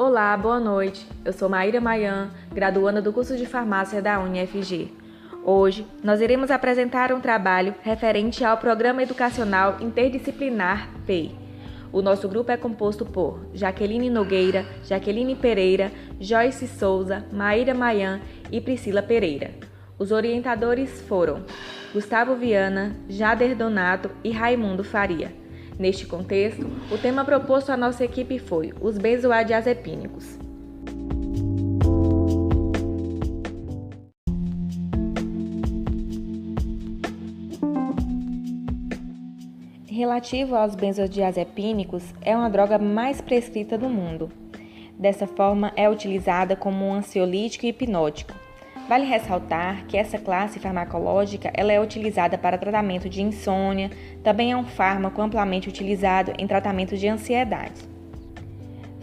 Olá, boa noite. Eu sou Maíra Mayan, graduanda do curso de farmácia da UniFG. Hoje, nós iremos apresentar um trabalho referente ao Programa Educacional Interdisciplinar PEI. O nosso grupo é composto por Jaqueline Nogueira, Jaqueline Pereira, Joyce Souza, Maíra Mayan e Priscila Pereira. Os orientadores foram Gustavo Viana, Jader Donato e Raimundo Faria. Neste contexto, o tema proposto à nossa equipe foi os benzodiazepínicos. Relativo aos benzodiazepínicos, é uma droga mais prescrita do mundo. Dessa forma, é utilizada como um ansiolítico e hipnótico. Vale ressaltar que essa classe farmacológica ela é utilizada para tratamento de insônia, também é um fármaco amplamente utilizado em tratamento de ansiedade.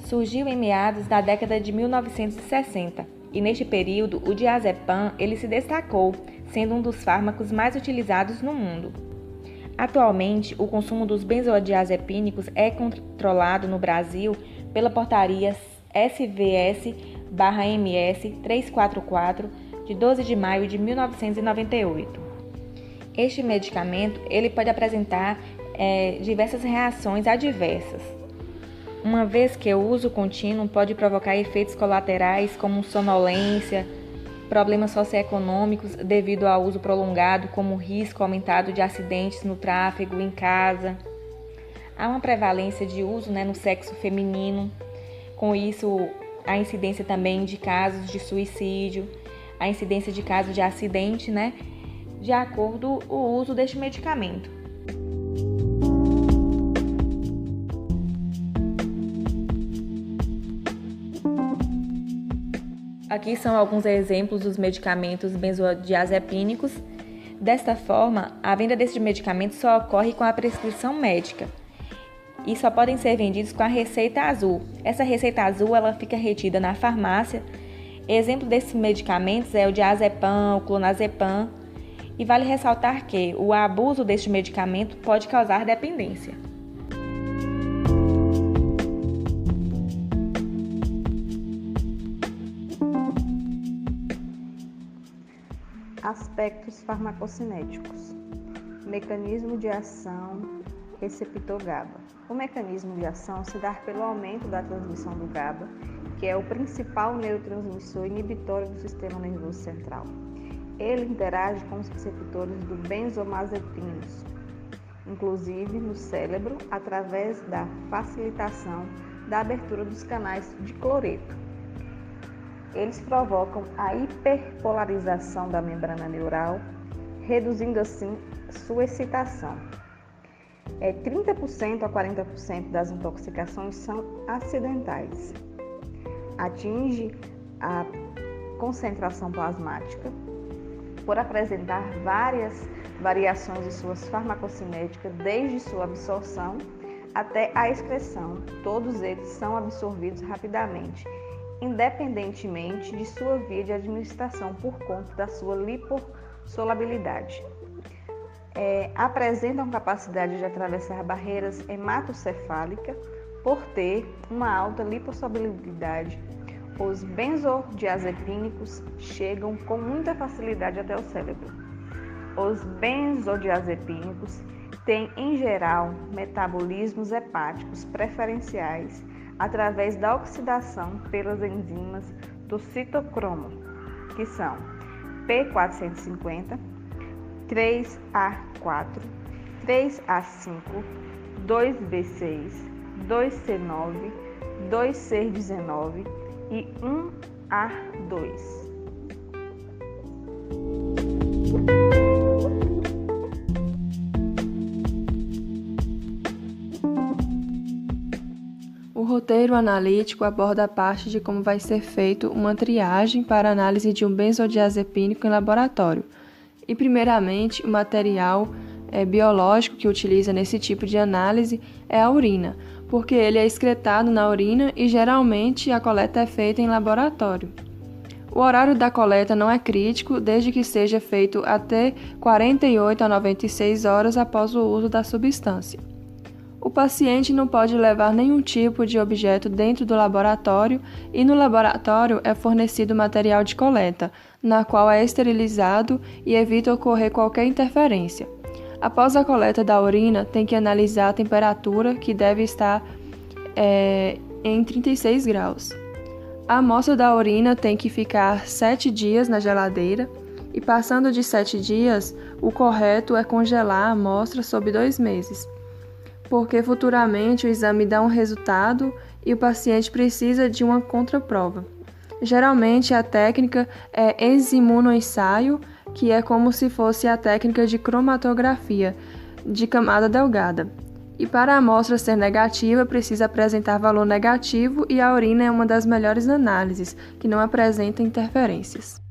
Surgiu em meados da década de 1960 e neste período o diazepam ele se destacou, sendo um dos fármacos mais utilizados no mundo. Atualmente, o consumo dos benzodiazepínicos é controlado no Brasil pela portaria SVS/MS 344, de 12 de maio de 1998. Este medicamento ele pode apresentar diversas reações adversas, uma vez que o uso contínuo pode provocar efeitos colaterais como sonolência, problemas socioeconômicos devido ao uso prolongado, como risco aumentado de acidentes no tráfego, em casa. Há uma prevalência de uso no sexo feminino, com isso a incidência também de casos de suicídio, a incidência de casos de acidente, de acordo com o uso deste medicamento. Aqui são alguns exemplos dos medicamentos benzodiazepínicos. Desta forma, a venda desses medicamentos só ocorre com a prescrição médica e só podem ser vendidos com a receita azul. Essa receita azul ela fica retida na farmácia. Exemplo desses medicamentos é o diazepam, o clonazepam, e vale ressaltar que o abuso deste medicamento pode causar dependência. Aspectos farmacocinéticos. Mecanismo de ação receptor GABA. O mecanismo de ação se dá pelo aumento da transmissão do GABA, que é o principal neurotransmissor inibitório do sistema nervoso central. Ele interage com os receptores do benzodiazepinos, inclusive no cérebro, através da facilitação da abertura dos canais de cloreto. Eles provocam a hiperpolarização da membrana neural, reduzindo assim sua excitação. 30% a 40% das intoxicações são acidentais. Atinge a concentração plasmática por apresentar várias variações de suas farmacocinéticas, desde sua absorção até a excreção. Todos eles são absorvidos rapidamente, independentemente de sua via de administração por conta da sua lipossolabilidade. Apresentam capacidade de atravessar barreiras hematocefálicas por ter uma alta lipossolabilidade. Os benzodiazepínicos chegam com muita facilidade até o cérebro. Os benzodiazepínicos têm, em geral, metabolismos hepáticos preferenciais através da oxidação pelas enzimas do citocromo, que são P450, 3A4, 3A5, 2B6, 2C9, 2C19 e 1A2. O roteiro analítico aborda a parte de como vai ser feito uma triagem para análise de um benzodiazepínico em laboratório. E, primeiramente, o material biológico que utiliza nesse tipo de análise é a urina, porque ele é excretado na urina e geralmente a coleta é feita em laboratório. O horário da coleta não é crítico, desde que seja feito até 48 a 96 horas após o uso da substância. O paciente não pode levar nenhum tipo de objeto dentro do laboratório e no laboratório é fornecido material de coleta, na qual é esterilizado e evita ocorrer qualquer interferência. Após a coleta da urina, tem que analisar a temperatura, que deve estar em 36 graus. A amostra da urina tem que ficar 7 dias na geladeira e, passando de 7 dias, o correto é congelar a amostra sob 2 meses, porque futuramente o exame dá um resultado e o paciente precisa de uma contraprova. Geralmente a técnica é ex-imunoensaio, que é como se fosse a técnica de cromatografia de camada delgada. E para a amostra ser negativa, precisa apresentar valor negativo e a urina é uma das melhores análises, que não apresenta interferências.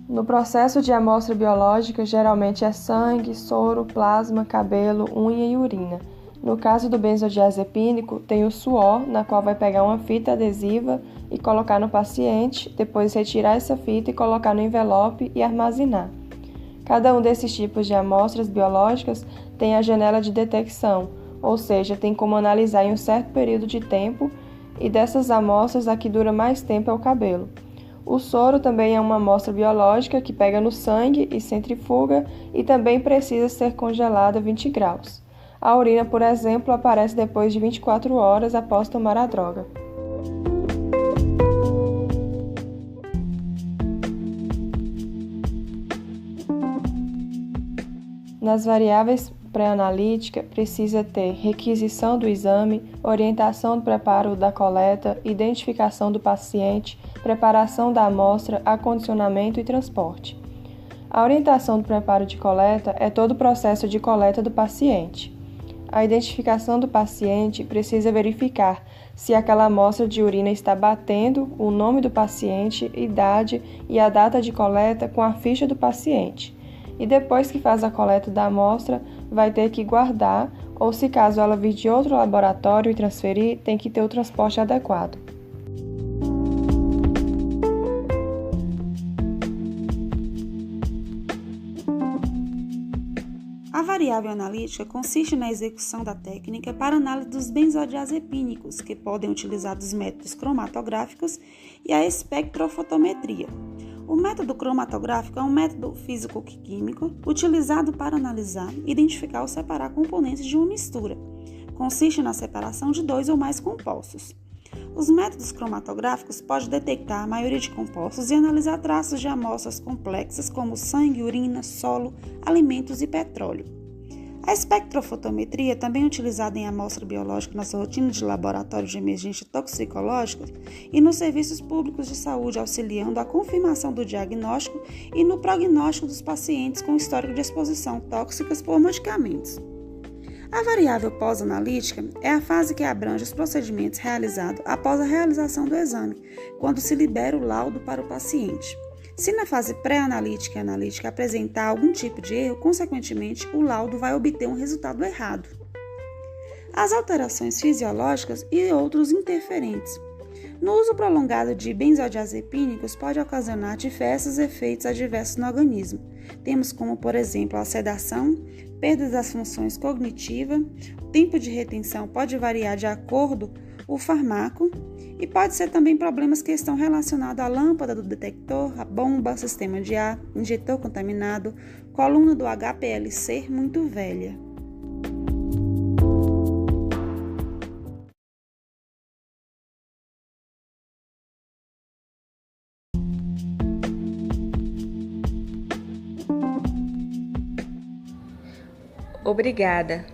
No processo de amostra biológica, geralmente é sangue, soro, plasma, cabelo, unha e urina. No caso do benzodiazepínico, tem o suor, na qual vai pegar uma fita adesiva e colocar no paciente, depois retirar essa fita e colocar no envelope e armazenar. Cada um desses tipos de amostras biológicas tem a janela de detecção, ou seja, tem como analisar em um certo período de tempo, e dessas amostras a que dura mais tempo é o cabelo. O soro também é uma amostra biológica que pega no sangue e centrifuga e também precisa ser congelada a 20 graus. A urina, por exemplo, aparece depois de 24 horas após tomar a droga. Nas variáveis pré-analítica, precisa ter requisição do exame, orientação do preparo da coleta, identificação do paciente, preparação da amostra, acondicionamento e transporte. A orientação do preparo de coleta é todo o processo de coleta do paciente. A identificação do paciente precisa verificar se aquela amostra de urina está batendo o nome do paciente, idade e a data de coleta com a ficha do paciente. E depois que faz a coleta da amostra, vai ter que guardar, ou se caso ela vir de outro laboratório e transferir, tem que ter o transporte adequado. A variável analítica consiste na execução da técnica para análise dos benzodiazepínicos, que podem utilizar os métodos cromatográficos e a espectrofotometria. O método cromatográfico é um método físico-químico utilizado para analisar, identificar ou separar componentes de uma mistura. Consiste na separação de 2 ou mais compostos. Os métodos cromatográficos podem detectar a maioria de compostos e analisar traços de amostras complexas como sangue, urina, solo, alimentos e petróleo. A espectrofotometria, também utilizada em amostra biológica nas rotinas de laboratório de emergência toxicológica e nos serviços públicos de saúde, auxiliando a confirmação do diagnóstico e no prognóstico dos pacientes com histórico de exposição tóxicas por medicamentos. A variável pós-analítica é a fase que abrange os procedimentos realizados após a realização do exame, quando se libera o laudo para o paciente. Se na fase pré-analítica e analítica apresentar algum tipo de erro, consequentemente, o laudo vai obter um resultado errado. As alterações fisiológicas e outros interferentes. No uso prolongado de benzodiazepínicos pode ocasionar diversos efeitos adversos no organismo. Temos como, por exemplo, a sedação, perda das funções cognitivas, o tempo de retenção pode variar de acordo com o fármaco e pode ser também problemas que estão relacionados à lâmpada do detector, a bomba, sistema de ar, injetor contaminado, coluna do HPLC muito velha. Obrigada.